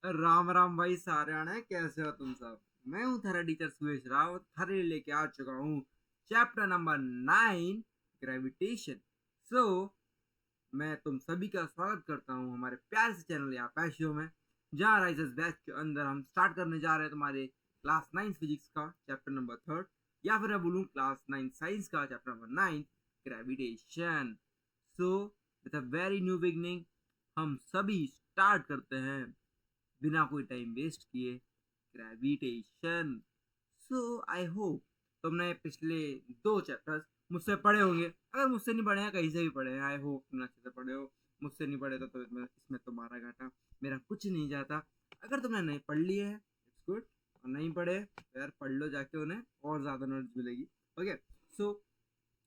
राम राम भाई सारे कैसे हो तुम सब। मैं हूँ थारा टीचर सुरेश रावत, थारे लिए लेके आ चुका हूँ चैप्टर नंबर 9, ग्रेविटेशन। सो मैं तुम सभी का स्वागत करता हूँ हमारे प्यारे से चैनल यहाँ पैशियो में, जहाँ राइजर्स बैच के अंदर हम स्टार्ट करने जा रहे हैं तुम्हारे क्लास 9 फिजिक्स का चैप्टर नंबर 3, या फिर मैं बोलूँ क्लास 9 साइंस का chapter number 9, gravitation. So with a very new beginning हम सभी स्टार्ट करते हैं बिना कोई टाइम वेस्ट किए, ग्रेविटेशन। सो आई होप तुमने पिछले 2 चैप्टर्स मुझसे पढ़े होंगे। अगर मुझसे नहीं पढ़े हैं, कहीं से भी पढ़े हैं, आई होप तुमने अच्छे से पढ़े हो। मुझसे नहीं पढ़े तो इसमें तुम्हारा घाटा, मेरा कुछ नहीं जाता। अगर तुमने नहीं पढ़ लिए है इट्स गुड, और नहीं पढ़े तो यार पढ़ लो जाके, उन्हें और ज़्यादा नॉलेज मिलेगी। Okay, so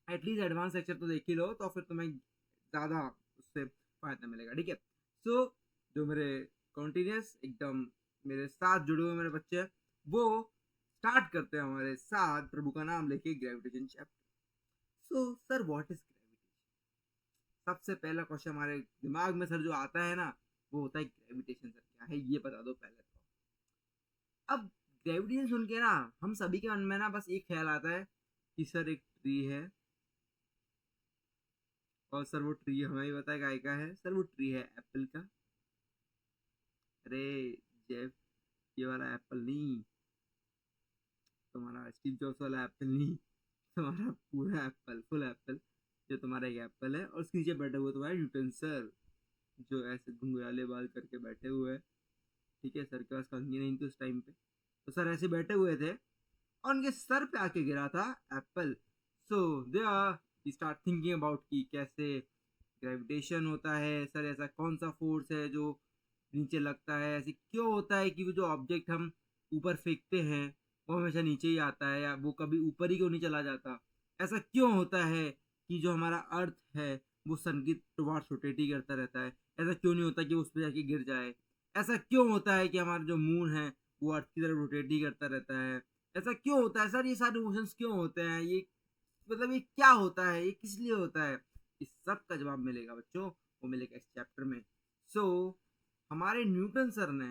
at least advance lecture तो देख ही लो, तो फिर तुम्हें ज़्यादा उससे फायदा मिलेगा। ठीक है, सो जो मेरे कॉन्टिन्यूस एकदम मेरे साथ जुड़े हुए मेरे बच्चे हैं, वो स्टार्ट करते हैं हमारे साथ प्रभु का नाम लेके gravitation chapter. So sir, what is gravitation? सबसे पहला क्वेश्चन हमारे दिमाग में सर जो आता है ना, वो होता है ग्रेविटेशन सर क्या है, ये बता दो पहले तो। अब ग्रेविटेशन सुन के ना हम सभी के मन में ना बस एक ख्याल आता है कि सर एक ट्री है, और सर वो ट्री हमें ही बताया गाय का है, सर वो ट्री है एप्पल का। अरे जेफ, ये वाला एप्पल नहीं, तुम्हारा स्टीव जॉब्स वाला एप्पल नहीं, तुम्हारा पूरा एप्पल, फुल एप्पल। जो तुम्हारा एक एप्पल है और उसके नीचे बैठे हुए तुम्हारे न्यूटन सर, जो ऐसे घुंघराले बाल करके बैठे हुए हैं। ठीक है, सर के पास कंघी नहीं थी उस टाइम पे, तो सर ऐसे बैठे हुए थे और उनके सर पे आके गिरा था apple. So they are start thinking about कि कैसे ग्रेविटेशन होता है, सर ऐसा कौन सा फोर्स है जो नीचे लगता है, ऐसे क्यों होता है कि वो जो ऑब्जेक्ट हम ऊपर फेंकते हैं वो हमेशा नीचे ही आता है, या वो कभी ऊपर ही क्यों नहीं चला जाता। ऐसा क्यों होता है कि जो हमारा अर्थ है वो सन की टुवार्ड्स रोटेट ही करता रहता है। ऐसा क्यों नहीं होता कि उस पर जाके गिर जाए। ऐसा क्यों होता है कि हमारा जो मून है वो अर्थ की तरफ रोटेट ही करता रहता है। ऐसा क्यों होता है सर, ये सारे इमोशंस क्यों होते हैं, ये मतलब ये क्या होता है, ये किस लिए होता है। इस सब का जवाब मिलेगा बच्चों, वो मिलेगा इस चैप्टर में। सो हमारे न्यूटन सर ने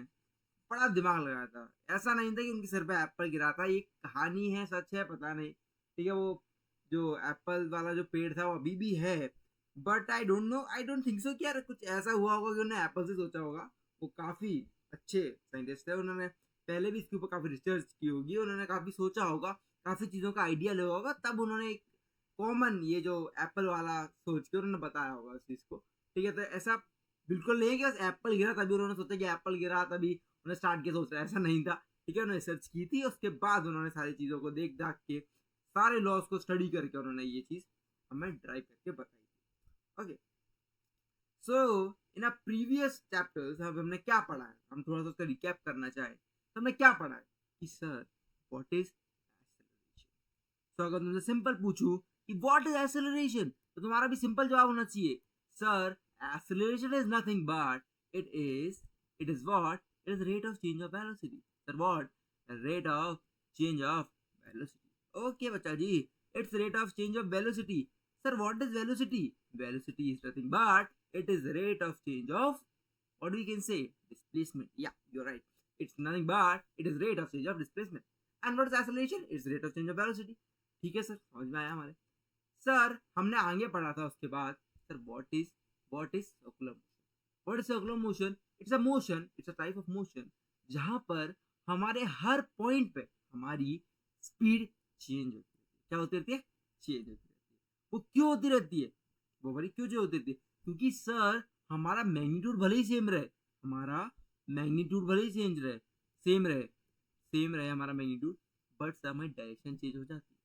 बड़ा दिमाग लगाया था। ऐसा नहीं था कि उनके सिर पे एप्पल गिरा था, ये कहानी है, सच है पता नहीं। ठीक है, वो जो एप्पल वाला जो पेड़ था वो अभी भी है, but I don't know, I don't think so कि यार कुछ ऐसा हुआ होगा कि उन्होंने एप्पल से सोचा होगा। वो काफी अच्छे साइंटिस्ट है, उन्होंने पहले भी इसके ऊपर काफी रिसर्च की होगी, उन्होंने काफी सोचा होगा, काफी चीजों का आइडिया लिया होगा, तब उन्होंने एक कॉमन ये जो एप्पल वाला सोच के उन्होंने बताया होगा उस चीज को। ठीक है, तो ऐसा बिल्कुल नहीं है कि बस एप्पल गिरा तभी उन्होंने सोचा कि एप्पल गिरा तभी उन्हें स्टार्ट किया सोचना, ऐसा नहीं था। ठीक है, उन्होंने रिसर्च की थी, उसके बाद उन्होंने सारी चीज़ों को देख दाख के, सारे लॉस को स्टडी करके उन्होंने ये चीज़ हमें ड्राइव करके बताई थी। Okay, so in a previous chapters अब हमने क्या पढ़ा है, हम थोड़ा सा उसका रिकैप करना चाहें तो हमने क्या पढ़ा है कि सर व्हाट इज एक्सेलरेशन। तो अगर तुमसे सिंपल पूछूं कि व्हाट इज एक्सेलरेशन, तो तुम्हारा भी सिंपल जवाब होना चाहिए, sir acceleration is nothing but it is what, it is rate of change of velocity. Sir what, rate of change of velocity. Okay बच्चा जी, it's rate of change of velocity. Sir what is velocity? Velocity is nothing but it is rate of change of, what we can say, displacement. Yeah, you're right, it's nothing but it is rate of change of displacement. And what is acceleration? It's rate of change of velocity. ठीक है sir, समझ में आया हमारे। Sir हमने आगे पढ़ा था उसके बाद, sir what is circular motion. What is circular motion? It's a motion, it's a type of motion जहां पर हमारे हर पॉइंट पे हमारी स्पीड चेंज होती है। क्या होती रहती है? चेंज होती रहती है। वो क्यों होती रहती है? वो बड़ी क्यों चेंज होती रहती है? क्योंकि सर हमारा मैग्नीट्यूड भले ही सेम रहे, हमारा मैग्नीट्यूड भले ही चेंज रहे, सेम रहे, सेम रहे हमारा मैग्नीट्यूड, बट सर हमारी डायरेक्शन चेंज हो जाती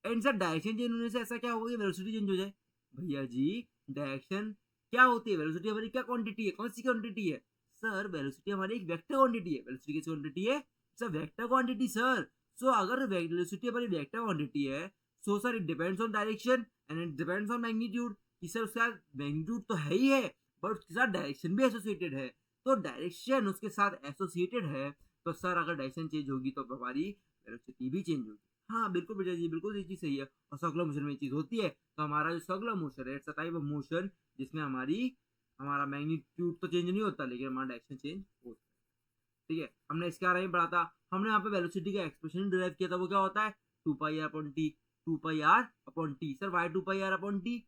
है। एंड सर डायरेक्शन चेंज होने से ऐसा क्या होगा कि वेलोसिटी चेंज हो जाए? भैया जी, डायरेक्शन क्या होती है? वेलोसिटी हमारी क्या क्वांटिटी है, कौन सी क्वांटिटी है? सर वेलोसिटी हमारी एक वेक्टर क्वांटिटी है। वेलोसिटी किस क्वांटिटी है? Sir vector quantity sir. So अगर वेलोसिटी हमारी वेक्टर क्वांटिटी है, so sir it depends on direction and it depends on magnitude. कि सर उसका मैग्नीट्यूड तो है ही है, बट उसके साथ डायरेक्शन भी एसोसिएटेड है। तो डायरेक्शन उसके साथ एसोसिएटेड है, तो सर अगर डायरेक्शन चेंज होगी तो हमारी वेलोसिटी भी चेंज होगी। हाँ बिल्कुल बेटा जी, बिल्कुल ये चीज सही है। और सर्कुलर मोशन में ये चीज होती है, तो हमारा जो सर्कुलर मोशन है it's a type of motion जिसमें हमारा मैग्नीट्यूड तो चेंज नहीं होता, लेकिन हमारा डायरेक्शन चेंज होता है। ठीक है, हमने इसके बारे में पढ़ा था। हमने यहाँ पे वेलोसिटी का एक्सप्रेशन डिराइव किया था, वो क्या होता है 2πr/t, 2πr/t। Sir why 2πr/t?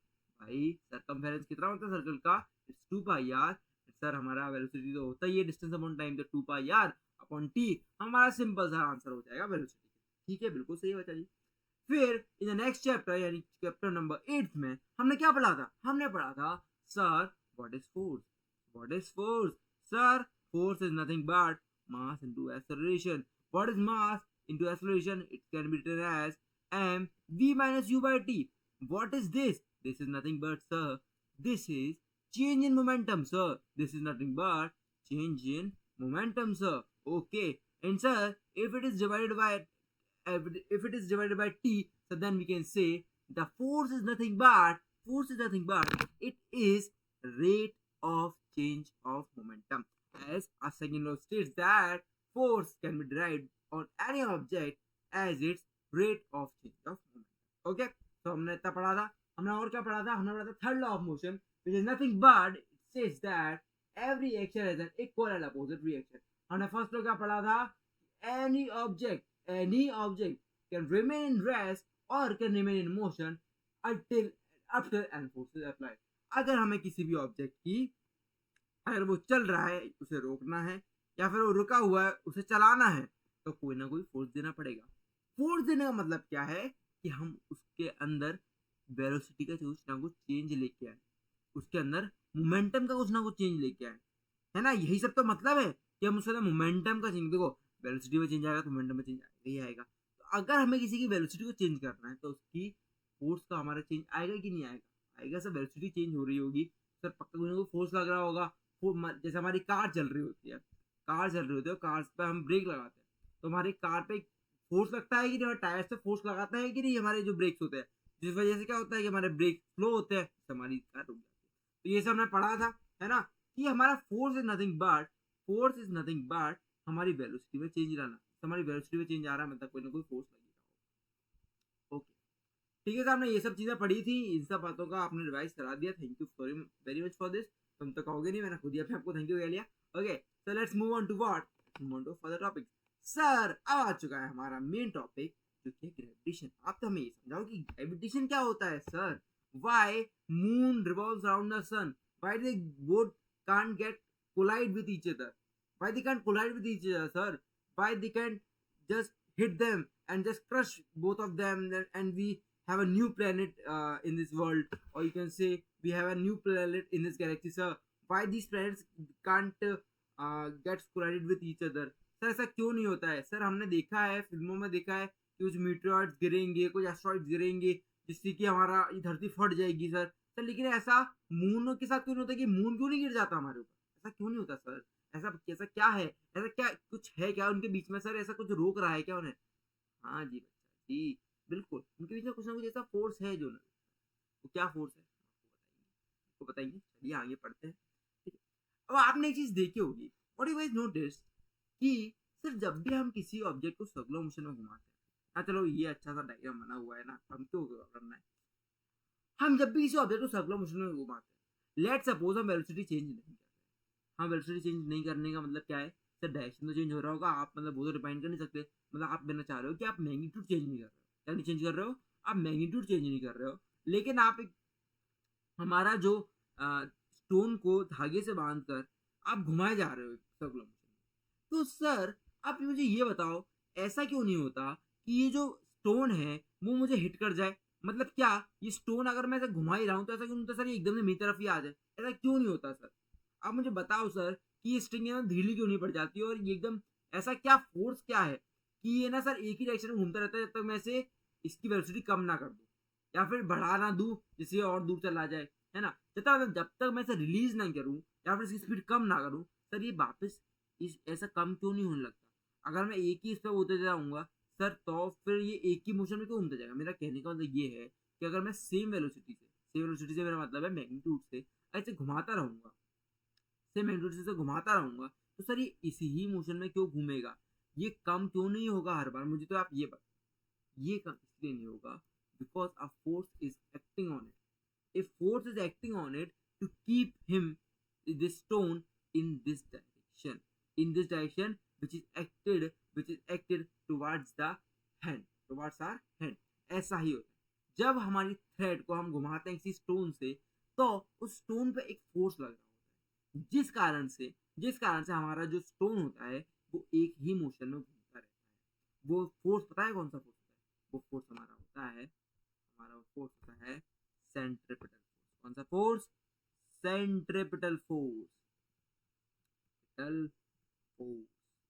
भाई सरकमफेरेंस कितना होता है सर्कल का, इट्स 2πr। सर हमारा वेलोसिटी तो होता ही है डिस्टेंस अपॉन टाइम, तो 2πr/t हमारा सिंपल सा आंसर हो जाएगा वेलोसिटी। ठीक है, बिल्कुल सही बच्चा जी। फिर इन द नेक्स्ट चैप्टर यानी चैप्टर नंबर 8 में हमने क्या पढ़ा था, हमने पढ़ा था sir what is force. What is force? Sir force is nothing but mass into acceleration. What is mass into acceleration? It can be written as mv minus u by t. What is this? This is nothing but, sir, this is change in momentum, sir. This is nothing but change in momentum, sir. Okay. And sir, if it is divided by t, so then we can say the force is nothing but it is rate of change of momentum. As a second law states that force can be derived on any object as its rate of change of momentum. Okay, तो हमने इतना पढ़ा था। हमने और क्या पढ़ा था? हमने पढ़ा था third law of motion, which is nothing but it says that every action has an equal and opposite reaction. हमने फर्स्ट लॉ क्या पढ़ा था? any object can remain in rest or can remain in motion until after an force is applied. अगर हमें किसी भी object की, अगर वो चल रहा है उसे रोकना है, या फिर वो रुका हुआ है उसे चलाना है, तो कोई ना कोई फोर्स देना पड़ेगा। फोर्स देने का मतलब क्या है कि हम उसके अंदर वेलोसिटी का कुछ ना कुछ चेंज लेके आए, उसके अंदर मोमेंटम का कुछ ना कुछ चेंज लेके आए, है ना। यही सब तो मतलब है कि हम उसके अंदर मोमेंटम का चेंज, देखो वेलोसिटी में चेंज आएगा तो मोमेंटम में चेंज आएगा ही आएगा। तो अगर हमें किसी की वेलोसिटी को चेंज करना है तो उसकी फोर्स का हमारा चेंज आएगा कि नहीं आएगा? आएगा। सर वेलोसिटी चेंज हो रही होगी, सर पक्का कोई ना कोई फोर्स लग रहा होगा। जैसे हमारी कार चल रही होती है, कार पे हम ब्रेक लगाते हैं, तो हमारी कार पे फोर्स लगता है कि नहीं, टायर से फोर्स लगाता है कि नहीं हमारे जो ब्रेक्स होते हैं, जिस वजह से क्या होता है कि हमारे ब्रेक स्लो होते हैं, हमारी कार रुक जाती है। तो ये सब हमने पढ़ा था, है ना, कि हमारा फोर्स इज नथिंग बट हमारी वेलोसिटी में चेंज रहना। हमारी वेलोसिटी में चेंज आ रहा है मतलब कोई ना कोई फोर्स लगेगा। ओके, ठीक है सर, हमने ये सब चीजें पढ़ी थी, इन सब बातों का आपने रिवाइज करा दिया। Thank you very much for this. तुम तो कहोगे नहीं, मैंने खुद ही अपने आपको थैंक यू कह लिया। Okay, so let's move on to further topic. Sir अब आ चुका है हमारा मेन टॉपिक जो कि ग्रेविटेशन। आप तो हमें ये समझाओ कि ग्रेविटेशन क्या होता है sir. Why moon revolves around the sun, why they both can't get collide with each other, why they can't collide with each other sir, why they can just hit them and just crush both of them, and we have a new planet in this world, or you can say we have a new planet in this galaxy, sir. Why these planets can't get collided with each other? Sir ऐसा क्यों नहीं होता है? Sir हमने देखा है, फिल्मों में देखा है कि कुछ मीटरॉइड्स गिरेंगे, कुछ एस्ट्रॉइड्स गिरेंगे जिससे कि हमारा ये धरती फट जाएगी सर लेकिन ऐसा मून के साथ क्यों नहीं होता कि मून क्यों नहीं गिर जाता हमारे ऊपर? ऐसा क्यों नहीं होता सर? ऐसा क्या है? ऐसा क्या कुछ है क्या उनके बीच में सर? ऐसा कुछ रोक रहा है क्या उन्हें? हाँ जी बच्चा जी, बिल्कुल उनके बीच में कुछ ना कुछ ऐसा फोर्स है जो, वो क्या फोर्स है आपको बताएंगे। चलिए आगे पढ़ते हैं। ठीक है, अब आपने एक चीज देखी होगी, व्हाट यू गाइस नोटिस, कि सर जब भी हम किसी ऑब्जेक्ट को सर्कुलर मोशन में घुमाते हैं, हाँ चलो ये अच्छा सा डायग्राम बना हुआ है ना, हम क्यों करना है, हम जब भी किसी ऑब्जेक्ट को सर्कुलर मोशन में घुमाते हैं, लेट सपोज हम वेलोसिटी चेंज नहीं करते। हाँ, वेलोसिटी चेंज नहीं करने का मतलब क्या है सर? डायरेक्शन तो चेंज हो रहा होगा, आप मतलब वो तो डिफाइन कर नहीं सकते। मतलब आप कहना चाह रहे हो कि आप मैग्नीट्यूड चेंज नहीं कर रहे हो। क्या नहीं चेंज कर रहे हो? आप मैग्नीट्यूड चेंज नहीं कर रहे हो, लेकिन आप एक हमारा जो स्टोन को धागे से बांधकर आप घुमाए जा रहे हो सर्कुलर मोशन में। तो सर आप मुझे ये बताओ, ऐसा क्यों नहीं होता कि ये जो स्टोन है वो मुझे हिट कर जाए? मतलब क्या ये स्टोन अगर मैं ऐसे घुमा ही रहा हूँ तो ऐसा क्यों नहीं होता सर ये एकदम से मेरी तरफ ही आ जाए? ऐसा क्यों नहीं होता सर? आप मुझे बताओ सर कि ये स्ट्रिंग एकदम ढीली क्यों नहीं पड़ जाती और ये एकदम ऐसा क्या फोर्स क्या है कि ये ना सर एक ही डायरेक्शन में घूमता रहता है जब तक मैं इसे इसकी वेलोसिटी कम ना कर दूं या फिर बढ़ा ना दूं जिससे और दूर चला जाए, है ना। जब तक मैं इसे रिलीज ना करूं या फिर इसकी स्पीड कम ना करूं, सर ये वापस ऐसा कम क्यों नहीं होने लगता? अगर मैं एक ही इस पर होते जाऊंगा सर तो फिर ये एक ही मोशन में क्यों घूमता जाएगा? मेरा कहने का मतलब ये है कि अगर मैं सेम वेलोसिटी से मेरा मतलब है मैग्नीट्यूड से ऐसे घुमाता रहूंगा, सेम मैग्नीट्यूड से घुमाता रहूंगा, तो सर ये इसी ही मोशन में क्यों घूमेगा? ये कम क्यों नहीं होगा हर बार? मुझे तो आप ये बताओ। ये कम इसलिए नहीं होगा because a force is acting on it. If force is acting on it to keep him this stone in this direction which is acted towards the hand, towards our hand। ऐसा ही होता है जब हमारी थ्रेड को हम घुमाते हैं किसी स्टोन से, तो उस स्टोन पे एक फोर्स लग रहा होता है, जिस कारण से हमारा जो स्टोन होता है वो एक ही मोशन में घूमता रहता है। वो फोर्स पता है कौन सा फोर्स होता है? वो फोर्स हमारा फोर्स होता है सेंट्रिपिटल फोर्स। कौन सा force? Centripetal force.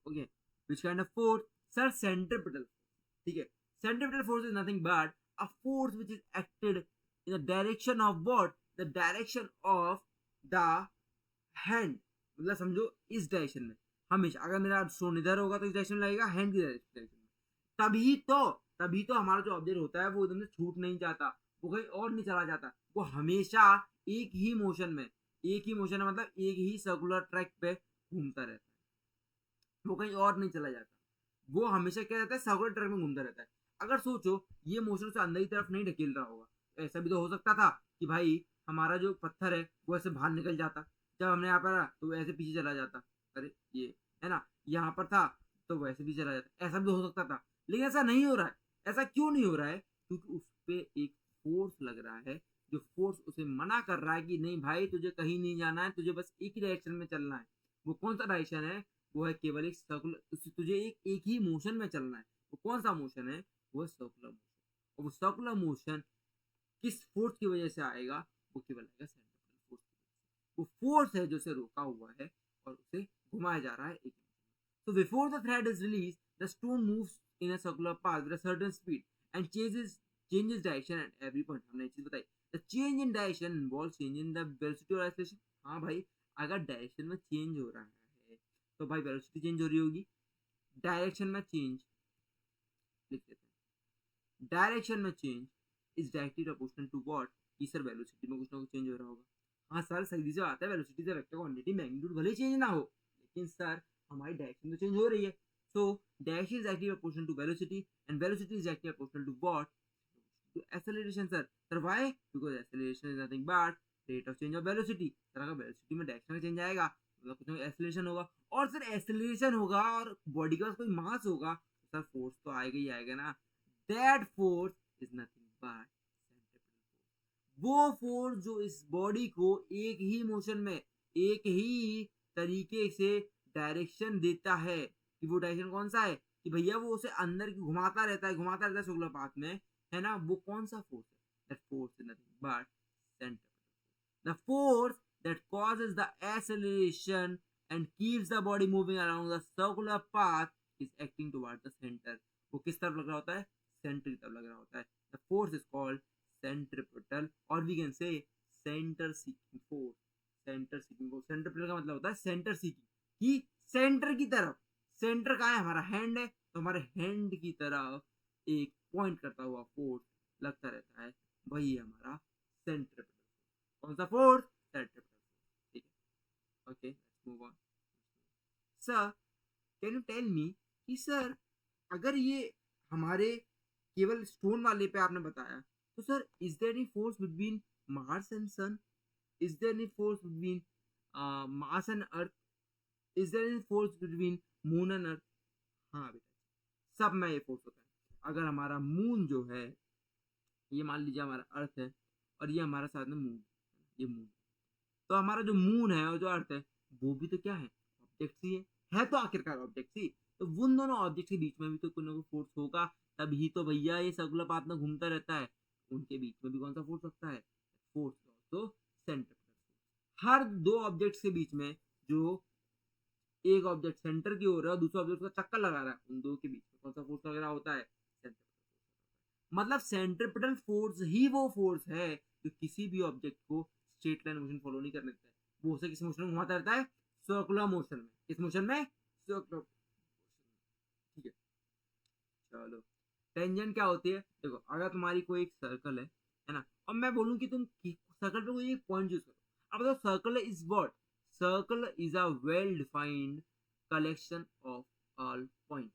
Okay, which kind of force? Sir, centripetal force। ठीक है, centripetal force is nothing but a force which is acted in the direction of what? The direction of the hand। मतलब समझो इस direction में हमेशा, अगर मेरा stone इधर होगा तो इस डायरेक्शन में लगेगा, हैंड की डायरेक्शन में। तभी तो हमारा जो ऑब्जेक्ट होता है वो एकदम से छूट नहीं जाता, वो कहीं और नहीं चला जाता, वो हमेशा एक ही मोशन में मतलब एक ही सर्कुलर ट्रैक पे घूमता रहता है, वो कहीं और नहीं चला जाता, वो हमेशा क्या रहता है? सर्कुलर ट्रैक में घूमता रहता है। अगर सोचो ये मोशन से अंदर की तरफ नहीं ढकेल रहा होगा, तो ऐसा भी तो हो सकता था कि भाई हमारा जो पत्थर है वो ऐसे बाहर निकल जाता, जब हमने यहाँ पर तो वो ऐसे पीछे चला जाता, अरे ये है ना, यहाँ पर था तो वैसे भी चला जाता, ऐसा भी हो सकता था। लेकिन ऐसा नहीं हो रहा है। ऐसा क्यों नहीं हो रहा है? क्योंकि उस पर एक फोर्स लग रहा है, जो फोर्स उसे मना कर रहा है कि नहीं भाई तुझे कहीं नहीं जाना है, तुझे बस एक ही डायरेक्शन में चलना है। वो कौन सा डायरेक्शन है? वो है केवल एक सर्कुलर, तुझे एक ही मोशन में चलना है। वो कौन सा मोशन है? वो है सर्कुलर मोशन। और वो सर्कुलर मोशन किस फोर्स की वजह से आएगा? वो केवल आएगा सेंट्रिपेटल फोर्स की वजह से। वो फोर्स है जो उसे रोका हुआ है और उसे घुमाया जा रहा है एक। So before the thread is released, the stone moves in a circular path with a certain speed and changes direction at every point। हमने एक चीज बताई, the change in direction involves change in the velocity or acceleration। हाँ भाई, अगर direction में change हो रहा है तो भाई वेलोसिटी चेंज हो रही होगी। डायरेक्शन में चेंज लिख देते हैं, डायरेक्शन में change is directly proportional to what? कि सर वेलोसिटी में कुछ ना कुछ चेंज हो रहा होगा। हाँ सर, सही से आता है, वेलोसिटी से वेक्टर क्वांटिटी मैग्नीट्यूड भले चेंज ना हो, लेकिन सर हमारी डायरेक्शन तो चेंज हो रही है। So direction is directly proportional to velocity and velocity is directly proportional to what? To acceleration. Sir why? Because acceleration is nothing but rate of change of velocity. Sir अगर velocity में direction में change आएगा मतलब कुछ ना acceleration होगा, और sir acceleration होगा और बॉडी के पास कोई मास होगा, तो सर फोर्स तो आएगा ही आएगा ना। That force is nothing but centripetal force. वो फोर्स जो इस बॉडी को एक ही मोशन में, एक ही तरीके से डायरेक्शन देता है, कि वो डायरेक्शन कौन सा है? कि भैया वो उसे अंदर की घुमाता रहता है सर्कुलर पाथ में, है ना। वो कौन सा फोर्स है? That force is nothing but centripetal. The force that causes the acceleration and keeps the body moving along the circular path is acting towards the center। वो किस तरफ लग रहा होता है? सेंटर की तरफ लग रहा होता है। The force is called centripetal or we can say center seeking force। Centre seeking force, centripetal का मतलब होता है सेंटर सीकिंग, कि सेंटर की तरफ। सेंटर कहाँ है? हमारा हैंड है, तो हमारे हैंड की तरफ एक पॉइंट करता हुआ फोर्स लगता रहता है, वही है हमारा सेंट्रिपेटल। कौन सा फोर्स? Centripetal force. ठीक है, okay, let's move on. Sir can you tell me कि सर अगर ये हमारे केवल स्टोन वाले पे आपने बताया, तो sir is there any force between Mars and sun? Is there any force between Mars and earth? Is there any force between moon and earth? हाँ बेटा, सब में ये फोर्स होता है। अगर हमारा मून जो है, ये मान लीजिए हमारा अर्थ है और ये हमारा साथ में मून, ये मून, तो हमारा जो मून है और जो अर्थ है वो भी तो क्या है? ऑब्जेक्ट ही है तो आखिरकार ऑब्जेक्ट ही। तो उन दोनों ऑब्जेक्ट के बीच में भी तो कोई ना कोई फोर्स होगा, तभी तो भैया ये सर्कुलर पाथ में घूमता रहता है। उनके बीच में भी कौन सा फोर्स लगता है? फोर्स तो सेंट्रिपेटल फोर्स। हर दो ऑब्जेक्ट्स के बीच में जो एक ऑब्जेक्ट सेंटर की ओर है और दूसरा ऑब्जेक्ट का चक्कर लगा रहा है, उन दो के बीच में कौन सा फोर्स लग रहा होता है? Centripetal force. मतलब सेंट्रिपेटल फोर्स ही वो फोर्स है जो किसी भी ऑब्जेक्ट को स्ट्रेट लाइन मोशन फॉलो नहीं करने देता है, वो उसे किस मोशन में घुमाता रहता है? सर्कुलर मोशन में। किस मोशन में? Circular motion. ठीक है, चलो। टेंजेंट क्या होती है? देखो, अगर तुम्हारी कोई एक सर्कल है ना, और मैं बोलूं कि तुम सर्कल पे कोई एक पॉइंट चूज करो, अब बताओ circle is what? Circle is a well defined collection of all points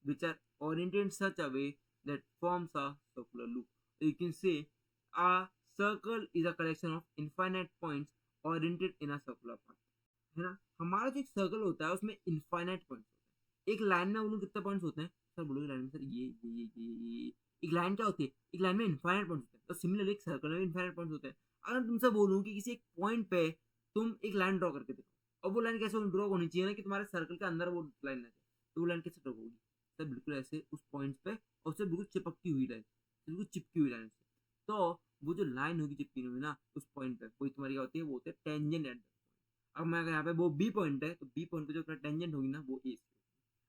which are oriented in such a way that forms a circular loop। So you can say a circle is a collection of infinite points oriented in a circular path, है ना। हमारा जो एक circle होता है उसमें infinite points होते हैं, एक लाइन में बोलूँ कितने पॉइंट्स होते हैं सर, बोलोगे लाइन में सर ये एक लाइन क्या होती है, एक लाइन में इनफाइनाइट पॉइंट्स होते हैं, तो सिमिलरली एक सर्कल में इनफाइनाइट पॉइंट्स होते हैं। अगर तुमसे बोलूँ कि किसी एक पॉइंट पे तुम एक लाइन ड्रॉ करके देखो, और वो लाइन कैसे ड्रॉ होनी चाहिए ना कि तुम्हारे सर्कल के अंदर वो लाइन आ जाए, तो वो लाइन कैसे ड्रॉ होगी सर, बिल्कुल ऐसे उस पॉइंट पे, और उससे बिल्कुल चिपकती हुई लाइन, बिल्कुल चिपकी हुई लाइन से। तो वो जो लाइन होगी चिपकी हुई ना उस पॉइंट पे, वही तुम्हारी क्या होती है, वो होती है टेंजेंट एट। अब मैं अगर यहाँ पे वो बी पॉइंट है, तो बी पॉइंट पे जो टेंजेंट होगी ना वो ए से।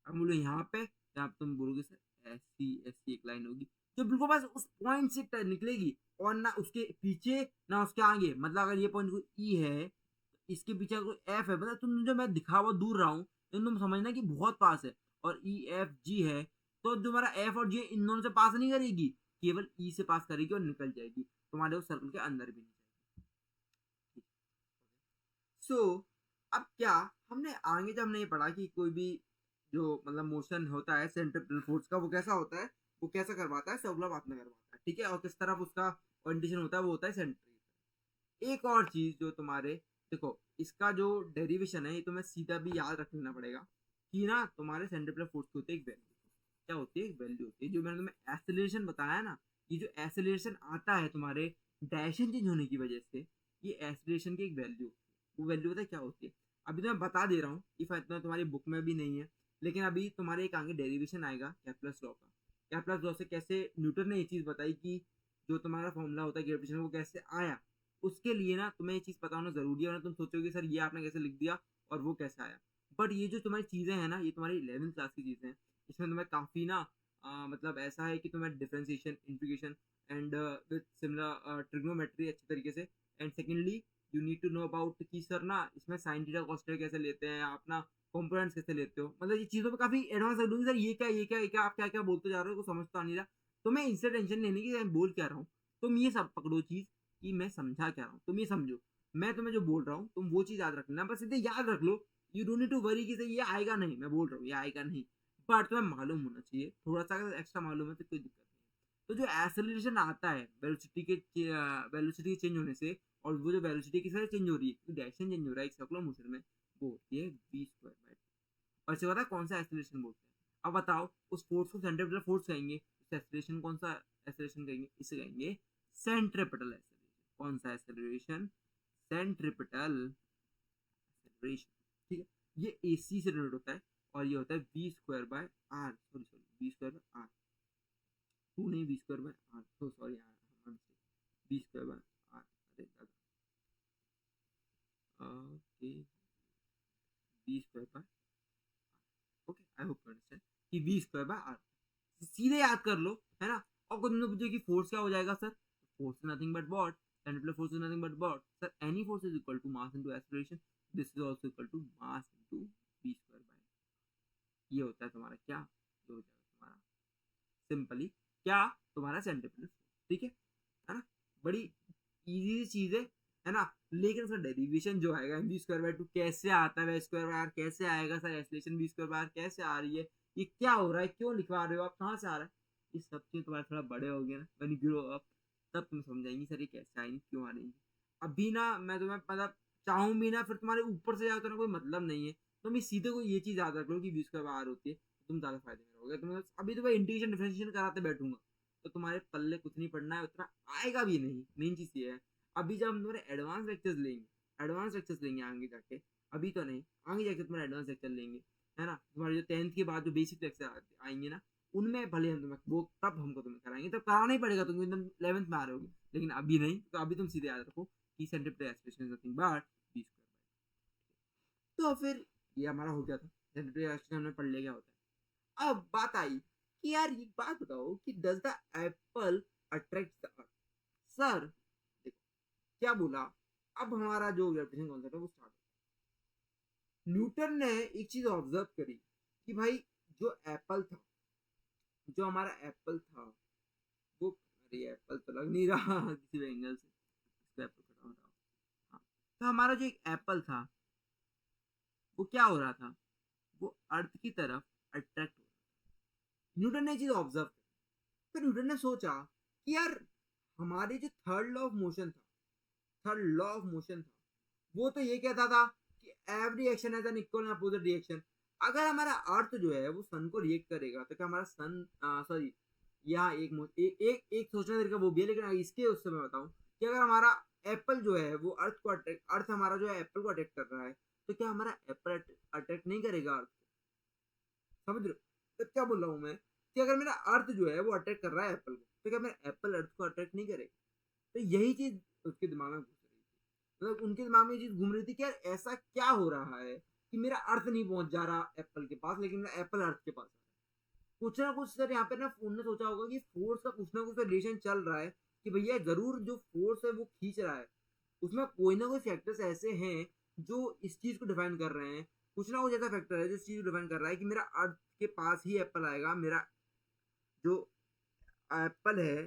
अब बोलो यहाँ पे, यहाँ पे तुम बोलोगे सर ऐसी ऐसी एक लाइन होगी जो बिल्कुल बस उस पॉइंट से निकलेगी, और ना उसके पीछे ना उसके आगे। मतलब अगर ये पॉइंट कोई ई है, तो इसके पीछे कोई एफ है, मतलब तुम जो मैं दिखा हुआ दूर रहा हूँ, तो तुम समझना कि बहुत पास है, और ई एफ जी है, तो जो हमारा एफ और जी इन दोनों से पास नहीं करेगी, केवल ई से पास करेगी और निकल जाएगी, तुम्हारे उस सर्कल के अंदर भी नहीं जाएगी। सो अब क्या, हमने आगे जब हमने ये पढ़ा कि कोई भी जो मतलब मोशन होता है सेंट्रिपेटल फोर्स का, वो कैसा होता है, वो कैसा करवाता है, सर्कुलर पाथ में करवाता है, ठीक है, और किस तरफ उसका कंडीशन होता है, वो होता है सेंट्री। एक और चीज जो तुम्हारे, देखो इसका जो डेरिवेशन है ये तुम्हें सीधा भी याद रख लेना पड़ेगा कि ना तुम्हारे सेंट्रिपेटल फोर्स की होती है एक वैल्यू, क्या होती है, एक वैल्यू होती है, जो मैंने तुम्हें एक्सेलरेशन बताया ना, ये जो एक्सेलरेशन आता है तुम्हारे डायरेक्शन चेंज होने की वजह से, ये एक्सेलरेशन की एक वैल्यू होती है। वो वैल्यू पता है क्या होती है, अभी तो मैं बता दे रहा हूँ, इफ इतना तुम्हारी बुक में भी नहीं है, लेकिन अभी तुम्हारे एक आगे डेरिवेशन आएगा कैप्लस लॉ का। कैप्लस लॉ से कैसे न्यूटन ने ये चीज बताई कि जो तुम्हारा फॉर्मूला होता है ग्रेविटेशन वो कैसे आया, उसके लिए ना तुम्हें ये चीज पता होना जरूरी है, वरना तुम सोचोगे सर ये आपने कैसे लिख दिया और वो कैसे आया। बट ये जो तुम्हारी चीजें हैं ना, ये तुम्हारी 11th क्लास की चीजें हैं, इसमें तुम्हें काफी ना मतलब ऐसा है कि तुम्हें differentiation, integration and with similar trigonometry अच्छे तरीके से, and secondly you need to know about कि सर ना इसमें साइन थीटा कॉस थीटा कैसे लेते हैं आप ना, कंपोनेंट्स कैसे लेते हो, मतलब ये चीजों पे काफी एडवांस कर दूंगी सर, ये क्या ये क्या ये क्या, आप क्या क्या बोलते जा रहे हो, कुछ समझ तो आ नहीं रहा। तो मैं इनसे टेंशन लेने की, मैं बोल क्या रहा हूँ, तुम ये सब पकड़ो चीज कि मैं समझा क्या रहा हूँ, तुम ये समझो, मैं तुम्हें जो बोल रहा हूँ तुम वो चीज याद रखना, बस इतने याद रख लो। You don't need to worry कि ये आएगा नहीं, मैं बोल रहा हूँ ये आएगा नहीं, पर तुम्हें मालूम होना चाहिए, थोड़ा सा अगर एक्स्ट्रा मालूम है तो कोई दिक्कत नहीं है। तो जो एक्सेलरेशन आता है वेलोसिटी के चेंज होने से, और वो जो वेलोसिटी किस तरह चेंज हो रही है, क्योंकि डायरेक्शन चेंज हो रहा है एक सर्कुलर मोशन में, वो होती है वी स्क्वायर बाय। और इसे पता है कौन सा एक्सेलरेशन बोलते हैं, अब बताओ उस फोर्स को सेंट्रीपिटल फोर्स कहेंगे, इस एक्सेलरेशन कौन सा एक्सेलरेशन कहेंगे, इसे कहेंगे सेंट्रीपिटल एक्सेलरेशन। कौन सा एक्सेलरेशन, सेंट्रीपिटल एक्सेलरेशन, ठीक है। ये एसी से रिलेटेड होता है, और ये होता है v square by r, sorry sorry v square by r, two नहीं वी स्क्वायर बाय आर, तो sorry r, v square by r, अरे दादा, okay v square by, okay I hope you understand कि वी स्क्वायर बाय आर, सीधे याद कर लो, है ना। और कुछ तुमने पूछे कि फोर्स क्या हो जाएगा sir, force is nothing but what, centripetal force is nothing but what sir, any force is equal to mass into acceleration, this is also equal to mass into v square by, ये होता है तुम्हारा क्या, ये हो जाएगा तुम्हारा simply क्या, तुम्हारा सेंट्रिपेटल फोर्स, ठीक है ना। बड़ी इजी चीज है ना। लेकिन उसका डेरिवेशन जो आएगा एम स्क्वायर बाय टू कैसे आता है, स्क्वायर बाय आर कैसे आएगा sir, acceleration b square by r कैसे आ रही है, ये क्या हो रहा है, क्यों लिखवा रहे हो आप, कहाँ से आ रहा है, ये सब चीज तुम्हारे थोड़ा बड़े हो गए ना, व्हेन यू ग्रो अप, तब तुम समझाएंगी सर ये कैसे आएंगी, क्यों आ रही है। अभी ना मैं तुम्हें मतलब चाहूँ भी ना, फिर तुम्हारे ऊपर से जाओ तो ना कोई मतलब नहीं है, तो मैं सीधे को ये चीज याद रख लो कि बी स्क्वायर बाय आर होती है, तुम ज्यादा फायदे में रहोगे। तो अभी तो मैं इंटीग्रेशन डिफरेंशिएशन कराते बैठूंगा, तो तुम्हारे पल्ले कुछ नहीं पड़ना है, उतना आएगा भी नहीं, मेन चीज ये है। अभी जब हम तुम्हारे एडवांस लेक्चर्स लेंगे आगे जाके, अभी तो नहीं, आगे जाके तुम्हारे एडवांस लेक्चर लेंगे, है ना। तुम्हारे जो 10th के बाद जो बेसिक लेक्चर आएंगे ना, उनमें भले हम तुम्हें वो तब हमको तुम्हें कराएंगे, तब कराना ही पड़ेगा, तुम एकदम 11th में आ रहे होगे, लेकिन अभी नहीं, तो अभी तुम सीधे याद रखो कि centripetal expression is nothing but b square. तो फिर ये हमारा हो गया था, सेंट्रिपेटल एक्सप्रेशन हमने पढ़ लिया क्या होता है। अब बात आई कि यार एक बात बताओ कि does the Apple attract the earth, sir देखो क्या बोला, अब हमारा जो ग्रेविटेशन कॉन्सेप्ट है वो स्टार्ट। न्यूटन ने एक चीज ऑब्जर्व करी कि भाई जो एप्पल था, जो हमारा एप्पल था वो, अरे एप्पल तो लग नहीं रहा किसी भी एंगल से, इसको एप्पल कटा हो रहा। हाँ, तो हमारा जो एक एप्पल था वो क्या हो रहा था, वो अर्थ की तरफ अट्रैक्ट हो रहा था। न्यूटन ने चीज ऑब्जर्व करी, फिर न्यूटन ने सोचा कि यार हमारे जो थर्ड लॉ ऑफ मोशन था, थर्ड लॉ ऑफ मोशन था, वो तो ये कहता था कि every action has an equal and opposite reaction. अगर हमारा अर्थ जो है वो सन को रिएक्ट करेगा तो क्या हमारा सन, सॉरी, यहाँ एक सोचने तरीका वो भी है, लेकिन इसके उससे मैं बताऊं कि अगर हमारा एप्पल जो है वो अर्थ को अट्रैक्ट, अर्थ हमारा जो है एप्पल को अट्रैक्ट कर रहा है, तो क्या हमारा एप्पल अट्रैक्ट नहीं करेगा अर्थ को? समझ रहे हो तो क्या बोल रहा हूँ मैं, कि अगर मेरा अर्थ जो है वो अट्रैक्ट कर रहा है एप्पल को, तो क्या मेरा एप्पल अर्थ को अट्रैक्ट नहीं करेगा? तो यही चीज उसके दिमाग में घुस रही थी, मतलब उनके दिमाग में ये चीज घूम रही थी कि यार ऐसा क्या हो रहा है कि मेरा अर्थ नहीं पहुंच जा रहा एप्पल के पास, लेकिन मेरा एप्पल अर्थ के पास है। कुछ ना कुछ सर यहाँ पे ना उनने सोचा होगा कि फोर्स का कुछ ना कुछ रिलेशन चल रहा है, कि भैया जरूर जो फोर्स है वो खींच रहा है, उसमें कोई ना कोई फैक्टर्स ऐसे हैं जो इस चीज को डिफाइन कर रहे हैं। कुछ ना कुछ ऐसा फैक्टर है जो इस चीज को डिफाइन कर रहा है कि मेरा अर्थ के पास ही एप्पल आएगा, मेरा जो एप्पल है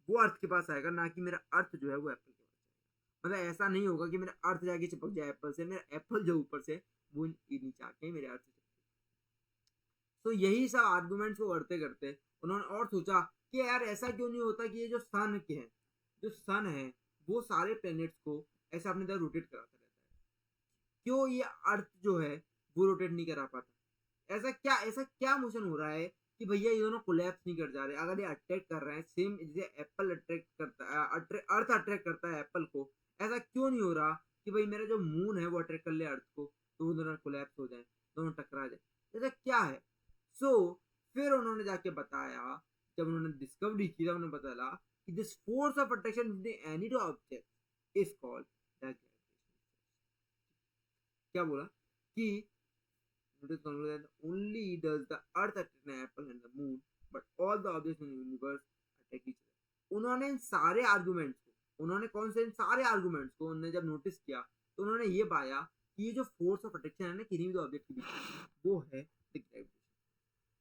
वो अर्थ के पास आएगा, ना कि मेरा अर्थ जो है वो एप्पल के पास आएगा। मतलब ऐसा नहीं होगा कि मेरा अर्थ जाके चिपक जाए एप्पल से, मेरा एप्पल जो ऊपर से वो नीचे आके मेरे अर्थ से। तो यही सब आर्गुमेंट्स को करते करते उन्होंने और सोचा कि यार ऐसा क्यों नहीं होता कि ये जो सन के हैं, जो सन है वो सारे प्लैनेट्स को ऐसे अपनी तरफ रोटेट कराता रहता है, क्यों ये अर्थ जो है वो रोटेट नहीं करा पाता? ऐसा क्या मोशन हो रहा है कि भैया ये दोनों कोलैप्स नहीं कर जा रहे? अगर ये अट्रैक्ट कर रहे हैं सेम जैसे एप्पल अट्रैक्ट करता है, अर्थ अट्रैक्ट करता है एप्पल को, ऐसा क्यों नहीं हो रहा कि भाई मेरा जो मून है वो अट्रैक्ट कर ले अर्थ को, तो वो दोनों कोलैप्स हो जाए, दोनों टकरा जाए? ऐसा क्या है? सो फिर उन्होंने जाके बताया, जब उन्होंने डिस्कवरी की, तब उन्हें पता चला कि this force of attraction between any two object is called the gravitational. क्या बोला कि only does the earth attract an apple and the moon, but all the objects in the universe attract each other। उन्होंने इन सारे arguments को, उन्होंने कौन से इन सारे आर्गुमेंट्स को उन्होंने जब नोटिस किया, तो उन्होंने ये पाया कि ये जो फोर्स ऑफ अट्रैक्शन है ना किसी भी ऑब्जेक्ट के बीच, वो है द ग्रेविटेशन।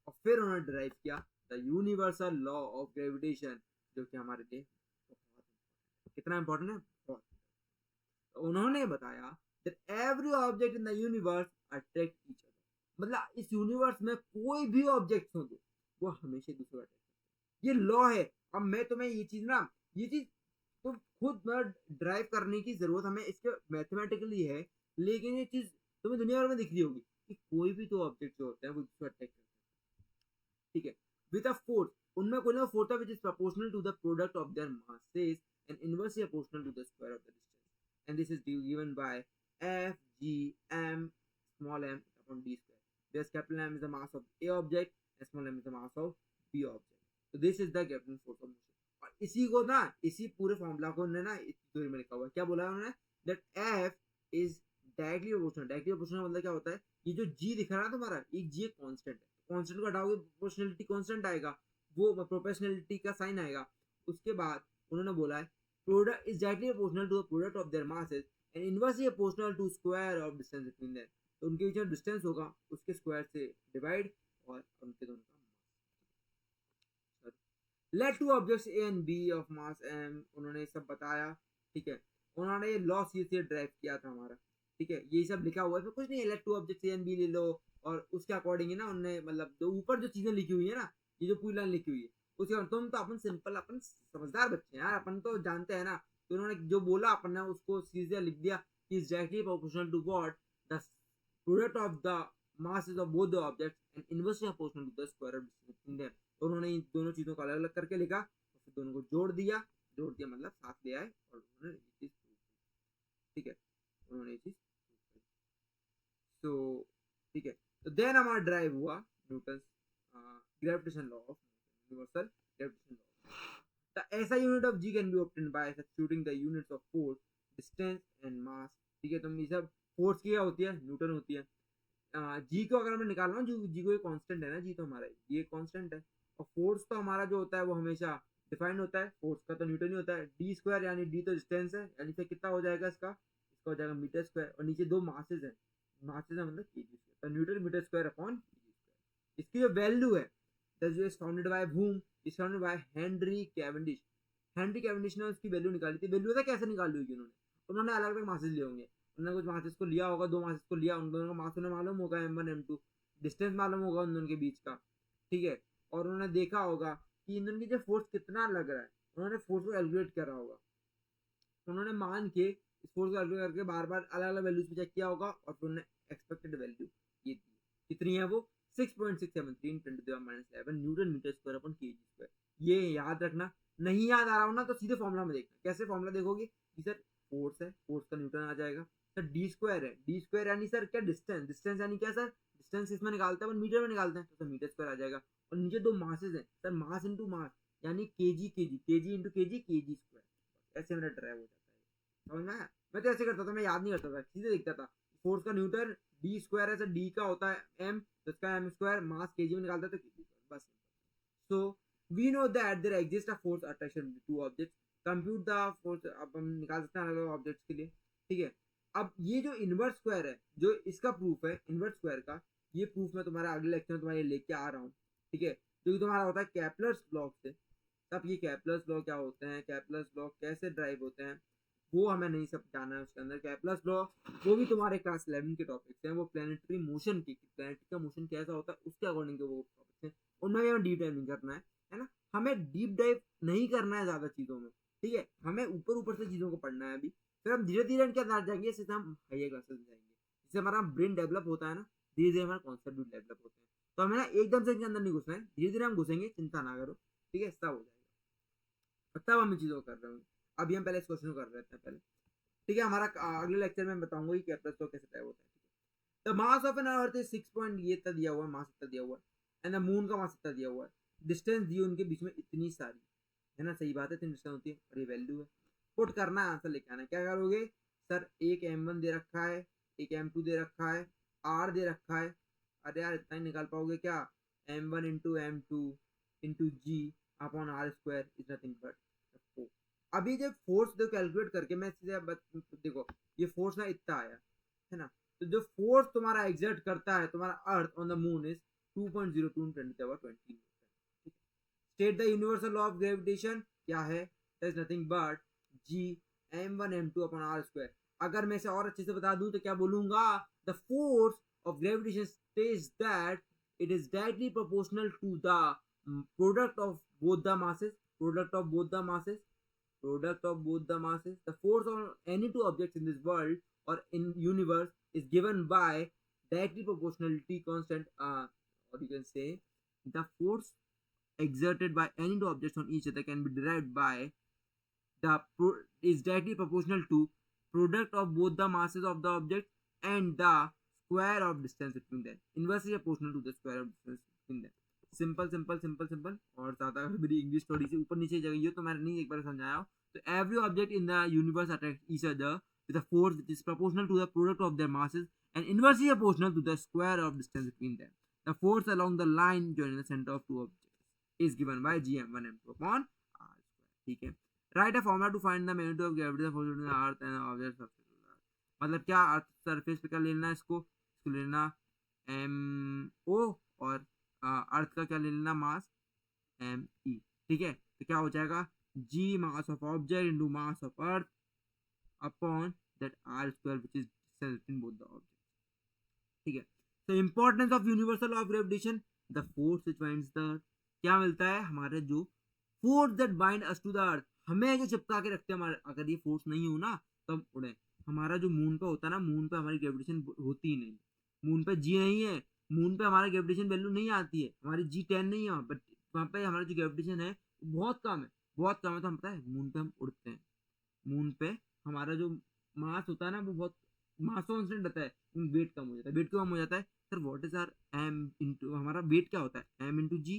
और फिर उन्होंने डिराइव किया the universal law of gravitation, जो कि हमारे लिए कितना इंपॉर्टेंट है, बहुत। तो उन्होंने बताया that every object in the universe attract each other, मतलब इस यूनिवर्स में कोई भी ऑब्जेक्ट होंगे वो हमेशा दूसरे अट्रैक्ट करते हैं। ये लॉ है। अब मैं तुम्हें ये चीज ना, ये चीज तो खुद ड्राइव करने की जरूरत हमें इसके मैथमेटिकली है, लेकिन ये चीज तुम्हें दुनिया भर में दिख रही होगी कि कोई भी तो ऑब्जेक्ट जो होते हैं वो दूसरे अट्रैक्ट करते हैं, ठीक है, विद अ फोर्स। उनमें कोई ना फोर्स है which is proportional to the product of their masses and inversely proportional to the square of the distance, and this is given by F G M small m upon d square, where capital M is the mass of A object and small m is the mass of B object. So this is the gravitational force of motion। और इसी को ना, इसी पूरे formula को उन्होंने ना इस थ्योरी में लिखा हुआ है। क्या बोला है उन्होंने? that F is directly proportional. Directly proportional मतलब क्या होता है? ये जो G दिख रहा है तुम्हारा, एक G एक कांस्टेंट है, कांस्टेंट को हटाओगे प्रोपोर्शनलिटी कांस्टेंट आएगा, वो प्रोपोर्शनलिटी का साइन आएगा। उसके बाद उन्होंने बोला है product is directly proportional to the product of their masses and inversely proportional to square of distance between them। तो उनके बीच में डिस्टेंस होगा उसके स्क्वायर से डिवाइड, और उनके दोनों का mass. Let two objects A and B of mass m, उन्होंने सब बताया, ठीक है। उन्होंने ये लॉ सी से ड्राइव किया था हमारा, ठीक है। ये सब लिखा हुआ है, कुछ नहीं है, let two objects A and B ले लो, और उसके अकॉर्डिंग है ना उन्होंने, मतलब जो ऊपर जो चीजें लिखी हुई है ना, ये जो पूरी लाइन लिखी हुई है उसके, तुम तो अपन सिंपल, अपन समझदार बच्चे हैं यार, अपन तो जानते हैं ना। तो उन्होंने जो बोला अपन ने उसको सीधे लिख दिया कि is directly proportional to what, the product of the masses of both the objects and inversely proportional to the square of distance between them। तो उन्होंने इन दोनों चीजों को अलग अलग करके लिखा, और फिर दोनों को जोड़ दिया मतलब साथ ले आए, और उन्होंने ये चीज प्रूव की, ठीक है, उन्होंने ये चीज प्रूव की। तो ठीक है, तो देन हमारा ड्राइव हुआ Newton gravitation law of universal gravitation law. The SI unit of G can be obtained by substituting the units of force, distance and mass। ठीक है, तो ये सब फोर्स की क्या होती है, न्यूटन होती है। जी को अगर हमें निकालना, जो जी को कांस्टेंट है ना, जी तो हमारा ये कांस्टेंट है, और फोर्स तो हमारा जो होता है वो हमेशा डिफाइंड होता है, फोर्स का तो न्यूटन ही होता है। डी स्क्वायर यानी डी तो डिस्टेंस है, यानी फिर कितना हो जाएगा इसका हो जाएगा मीटर स्क्वायर, और नीचे दो मासेस है, मासेस है मतलब केजी स्क्वायर, तो newton metre square upon kg square. इसकी जो वैल्यू है that is founded by whom, is founded by Henry Cavendish. Henry Cavendish ने उसकी वैल्यू निकाली थी। वैल्यू पता कैसे निकाली होगी उन्होंने अलग अलग मासेस लिए होंगे, उन्होंने कुछ मासेस को लिया होगा, दो मासेस को लिया, उन दोनों का मास उन्हें मालूम होगा m1 m2, डिस्टेंस मालूम होगा उन दोनों के बीच का, ठीक है, और उन्होंने देखा होगा कि इन दोनों की जो फोर्स कितना लग रहा है, उन्होंने फोर्स को कैलकुलेट करा होगा, उन्होंने मान के इस फोर्स को कैलकुलेट करके बार बार अलग अलग वैल्यूज पे चेक किया होगा, और फिर उन्होंने एक्सपेक्टेड वैल्यू ये दी। कितनी है वो 6.673 × 10⁻11 newton metre square upon kg square. ये याद रखना, नहीं याद आ रहा हो ना तो सीधे फॉर्मूला में देखना। कैसे फॉर्मूला देखोगे कि सर फोर्स है, फोर्स का न्यूटन आ जाएगा, सर डी स्क्वायर है, डी स्क्वायर यानी सर क्या डिस्टेंस, डिस्टेंस यानी क्या सर, डिस्टेंस इसमें निकालते हैं अपन मीटर में निकालते हैं, तो सर मीटर स्क्वायर आ जाएगा। और नीचे दो मासेस हैं सर, मास इंटू मास यानी KG KG, KG into KG, KG square. ऐसे मेरा ड्राइव हो जाता है, समझ में आया? मैं तो ऐसे करता था, मैं याद नहीं करता था, सीधे देखता था। फोर्स का न्यूटन डी स्क्वायर है सर, डी का होता है एम, तो इसका एम स्क्वायर, मास केजी में निकालता है तो केजी स्क्वायर, बस। So we know that there exist a force attraction two objects, compute the force. अब हम निकाल सकते हैं अलग अलग ऑब्जेक्ट्स के लिए, ठीक है। अब ये जो इनवर्स स्क्वायर है, जो इसका प्रूफ है इनवर्स स्क्वायर का, ये प्रूफ मैं तुम्हारा अगले लेक्चर में तुम्हारे लेके आ रहा हूँ, ठीक है। जो कि तुम्हारा होता है केपलर्स लॉ से। तब ये केपलर्स लॉ क्या होते हैं, केपलर्स लॉ कैसे ड्राइव होते हैं, वो हमें नहीं सब जाना है उसके अंदर। केपलर्स लॉ वो भी तुम्हारे क्लास 11 के टॉपिक्स हैं, वो प्लेनेटरी मोशन की, प्लेनेट का मोशन कैसा होता है उसके अकॉर्डिंग के वो टॉपिक्स हैं, उनमें भी हमें डीप डाइव नहीं करना है ना। हमें डीप डाइव नहीं करना है ज्यादा चीजों में, ठीक है। हमें ऊपर ऊपर से चीजों को पढ़ना है अभी, फिर हम धीरे धीरे इनके अंदर जाएंगे, जैसे हम हायर क्लासेस में जाएंगे, जिससे हमारा ब्रेन डेवलप होता है ना, धीरे धीरे हमारा कॉन्सेप्ट भी डेवलप होता है। तो हमें ना एकदम से इनके अंदर नहीं घुसना है, धीरे धीरे हम घुसेंगे, चिंता ना करो, ठीक है, सब हो जाएगा। तब हम इन चीजों को कर रहे होंगे। अभी हम पहले इस क्वेश्चन को कर रहे थे पहले, ठीक है। हमारा अगले लेक्चर में बताऊंगा कि केपलर्स लॉ कैसे टाइप होता है। The mass of an earth is 6 point, ये इतना दिया हुआ है, मास इतना दिया हुआ है, एंड द मून का मास इतना दिया हुआ है, डिस्टेंस दी उनके बीच में इतनी सारी, है ना, सही बात है, इतनी डिस्टेंस होती है, और ये वैल्यू है। पुट करना है, आंसर लेके आना है। क्या करोगे सर, एक m1 दे रखा है, एक m2 दे रखा है, r दे रखा है, अरे यार इतना ही निकाल पाओगे क्या, m1 into m2 into g upon r square is nothing but 4। अभी जब फोर्स दो कैलकुलेट करके मैं सीधे देखो, ये फोर्स ना इतना आया है ना, तो जो फोर्स तुम्हारा एग्जर्ट करता है तुम्हारा earth on the moon is 2.02 × 10⁻20। State the universal law of gravitation क्या है, that is nothing but g m1 m2 upon r square. अगर मैं इसे और अच्छे से बता दूं तो क्या बोलूंगा, the force of gravitation stage that it is directly proportional to the product of both the masses, product of both the masses, product of both the masses. The force on any two objects in this world or in universe is given by directly proportionality constant, or you can say the force exerted by any two objects on each other can be derived by is directly proportional to product of both the masses of the object and the square of distance between them, inversely proportional to the square of distance between them। Simple simple simple simple. और ज्यादा मेरी English थोड़ी सी ऊपर नीचे गई हो तो मैंने नहीं एक बार समझाया हो, तो every object in the universe attract each other with a force which is proportional to the product of their masses and inversely proportional to the square of distance between them. The force along the line joining the center of two objects is given by gm1 m2 upon r square, ठीक है। Write a formula to find the magnitude of gravity force between the earth and the object surface of the earth। मतलब क्या, earth surface पे क्या लेना है, इसको लेना m o, और अर्थ का क्या ले लेना, मास m e, ठीक है। तो क्या हो जाएगा, g mass of object into mass of earth upon that r square which is distance between both the object, ठीक है। तो importance of universal law of gravitation, the force which binds the earth, क्या मिलता है, हमारे जो force that bind us to the earth, हमें जो चिपका के रखते हैं हमारे, अगर ये फोर्स नहीं हो ना तो हम उड़े। हमारा जो मून पे होता है ना, मून पे हमारी ग्रेविटेशन होती ही नहीं, मून पे जी नहीं है, मून पे हमारा ग्रेविटेशन वैल्यू नहीं आती है, हमारी G10 नहीं है, बट वहाँ पे हमारा जो ग्रेविटेशन है बहुत कम है, बहुत कम है। तो हम पता है मून पे हम उड़ते हैं, मून पे हमारा जो मास होता है ना वो बहुत मास कांस्टेंट रहता है, वेट कम हो जाता है। वेट क्यों कम हो जाता है sir, what is r m into, हमारा वेट क्या होता है m into g,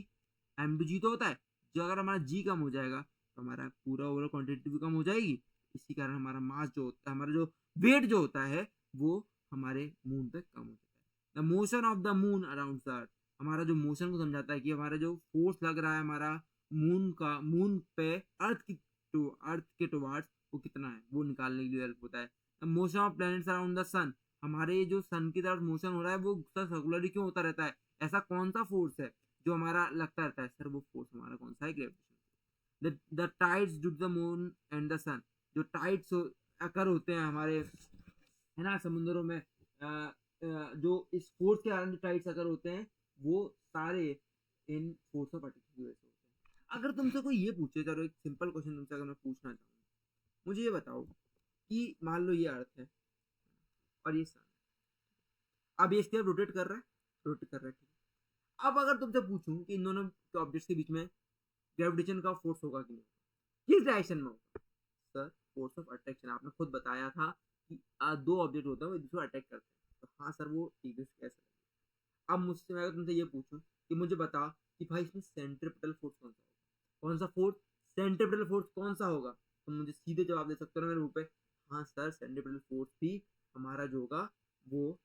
m into g तो होता है, जो अगर हमारा जी कम हो जाएगा तो हमारा पूरा ओवरऑल क्वांटिटी भी कम हो जाएगी, इसी कारण हमारा मास जो होता है, हमारा जो वेट जो होता है वो हमारे मून पे कम हो जाता है। The motion of the moon around the earth, हमारा जो मोशन को समझाता है कि हमारा जो फोर्स लग रहा है हमारा मून का, मून पे अर्थ की, तो अर्थ के टुवार्ड्स वो कितना है वो निकालने के लिए हेल्प होता है। Motion of planets around the sun, हमारे जो सन की तरफ मोशन हो रहा है वो सर्कुलरली क्यों होता रहता है, ऐसा कौन सा फोर्स है जो हमारा लगता रहता है, सर वो फोर्स हमारा कौन सा है, gravitation. The tides due to the moon and the sun, जो टाइड्स अकर होते हैं हमारे, है ना, समुद्रों में, जो इस फोर्स के कारण जो टाइड्स अकर होते हैं वो सारे इन फोर्स ऑफ पार्टिकल्स की वजह से होते हैं। अगर तुमसे कोई ये पूछे, चलो एक सिंपल क्वेश्चन तुमसे अगर मैं पूछना चाहूँ, मुझे ये बताओ कि मान लो ये अर्थ है और ये सन, अब ये इसके रोटेट कर रहा है, रोटेट कर रहा है, ठीक है। अब अगर तुमसे पूछूं कि इन दोनों ऑब्जेक्ट्स के बीच में ग्रेविटेशन का फोर्स होगा कि नहीं, किस डायरेक्शन में होगा? सर फोर्स ऑफ अट्रैक्शन, आपने खुद बताया था कि दो ऑब्जेक्ट होता है वो एक दूसरे को अट्रैक्ट करते हैं, तो हाँ सर वो ठीक है कैसे। अब मुझसे मैं अगर तुमसे ये पूछूं कि मुझे बता कि भाई इसमें सेंट्रीपिटल फोर्स कौन सा होगा, कौन सा फोर्स, सेंट्रीपिटल फोर्स कौन सा होगा, तो मुझे सीधे जवाब दे सकते हो ना मेरे मुंह पे, हाँ सर सेंट्रीपिटल फोर्स भी हमारा जो होगा वो,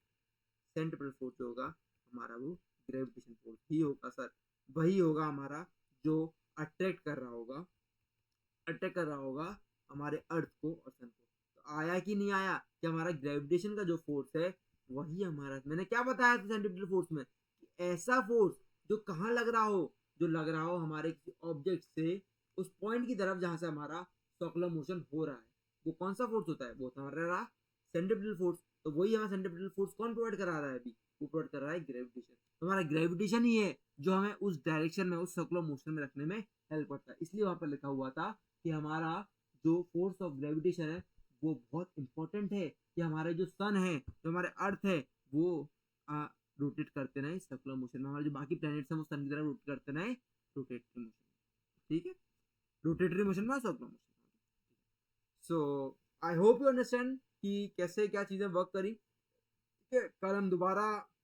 सेंट्रीपिटल फोर्स जो होगा हमारा वो ग्रेविटेशन फोर्स ही होगा सर, वही होगा हमारा जो अट्रैक्ट कर रहा होगा, अटैक कर रहा होगा हमारे अर्थ को और सन को। तो आया कि नहीं आया कि हमारा ग्रेविटेशन का जो फोर्स है वही हमारा, मैंने क्या बताया था सेंट्रीपिटल फोर्स में कि ऐसा फोर्स जो कहाँ लग रहा हो, जो लग रहा हो हमारे किसी ऑब्जेक्ट से उस पॉइंट की तरफ जहां से हमारा सर्कुलर मोशन हो रहा है, वो कौन सा फोर्स होता है, वो हमारा सेंट्रीपिटल फोर्स। तो वही हमारा सेंट्रीपिटल फोर्स कौन प्रोवाइड करा रहा है अभी, वो प्रोवाइड कर रहा है ग्रेविटेशन। तो हमारा ग्रेविटेशन ही है जो हमें उस डायरेक्शन में, उस सर्कुलर मोशन में रखने में हेल्प करता है। इसलिए वहां पर लिखा हुआ था कि हमारा जो फोर्स ऑफ ग्रेविटेशन है वो बहुत इंपॉर्टेंट है, कि हमारे जो सन है, जो हमारे अर्थ है, वो रोटेट करते रहे सर्कुलर मोशन में, हमारे जो बाकी प्लैनेट्स हैं वो सन की तरफ रोटेट करते रहे रोटेटरी मोशन, ठीक है, रोटेटरी मोशन में circular motion. So I hope you understand कि कैसे क्या चीजें वर्क करी, ठीक है। कल हम दोबारा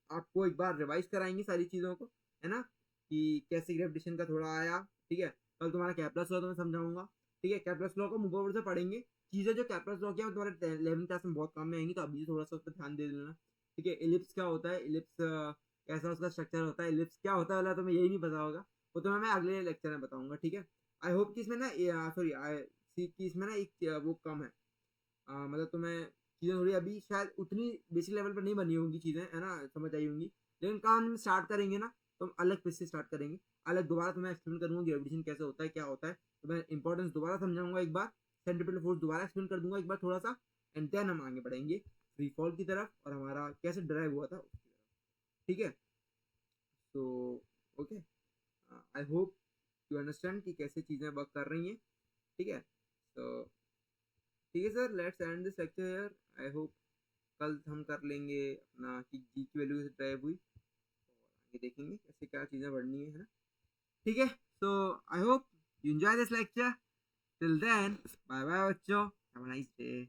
आपको एक बार रिवाइज कराएंगे सारी चीजों को, है ना, कि कैसे ग्रेविटेशन का थोड़ा आया, ठीक है। कल तुम्हारा कैप्लस लॉ तो मैं समझाऊंगा, ठीक है। कैप्लस लॉ को ऊपर से पढ़ेंगे, चीजें जो कैप्लस लॉ की है तुम्हारे 11th क्लास में बहुत काम में आएंगी, तो अभी थोड़ा सा उस पर ध्यान दे देना, ठीक है। इलिप्स क्या होता है, इलिप्स कैसा उसका स्ट्रक्चर होता है, इलिप्स क्या होता है वाला तुम्हें यही नहीं पता होगा, वो तुम्हें मैं अगले लेक्चर में बताऊंगा, ठीक है। आई होप कि इसमें ना, सॉरी सी कि इसमें ना एक वो कम है, मतलब तुम्हें चीज़ें थोड़ी अभी शायद उतनी बेसिक लेवल पर नहीं बनी होंगी चीज़ें, है ना, समझ आई होंगी, लेकिन काम हम स्टार्ट करेंगे ना तो हम अलग पेज से स्टार्ट करेंगे, अलग दोबारा तुम्हें एक्सप्लेन करूंगा ग्रेविटेशन कैसे होता है, क्या होता है, तो मैं इंपॉर्टेंस दोबारा समझाऊंगा एक बार, सेंट्रीपिटल फोर्स दोबारा एक्सप्लेन कर दूंगा एक बार थोड़ा सा, एंड देन हम आगे बढ़ेंगे फ्री फॉल की तरफ और हमारा कैसे ड्राइव हुआ था उसकी तरफ, ठीक है। तो okay, I hope you understand कि कैसे चीज़ें वर्क कर रही हैं, ठीक है। तो ठीक है sir, let's end this lecture here. I hope कल हम कर लेंगे अपना कि जी की वैल्यू कैसे ड्राइव हुई, और आगे देखेंगे कैसे क्या चीज़ें बढ़नी है ना, ठीक है। So I hope you enjoy this lecture, till then bye bye बच्चों, हैव अ नाइस डे।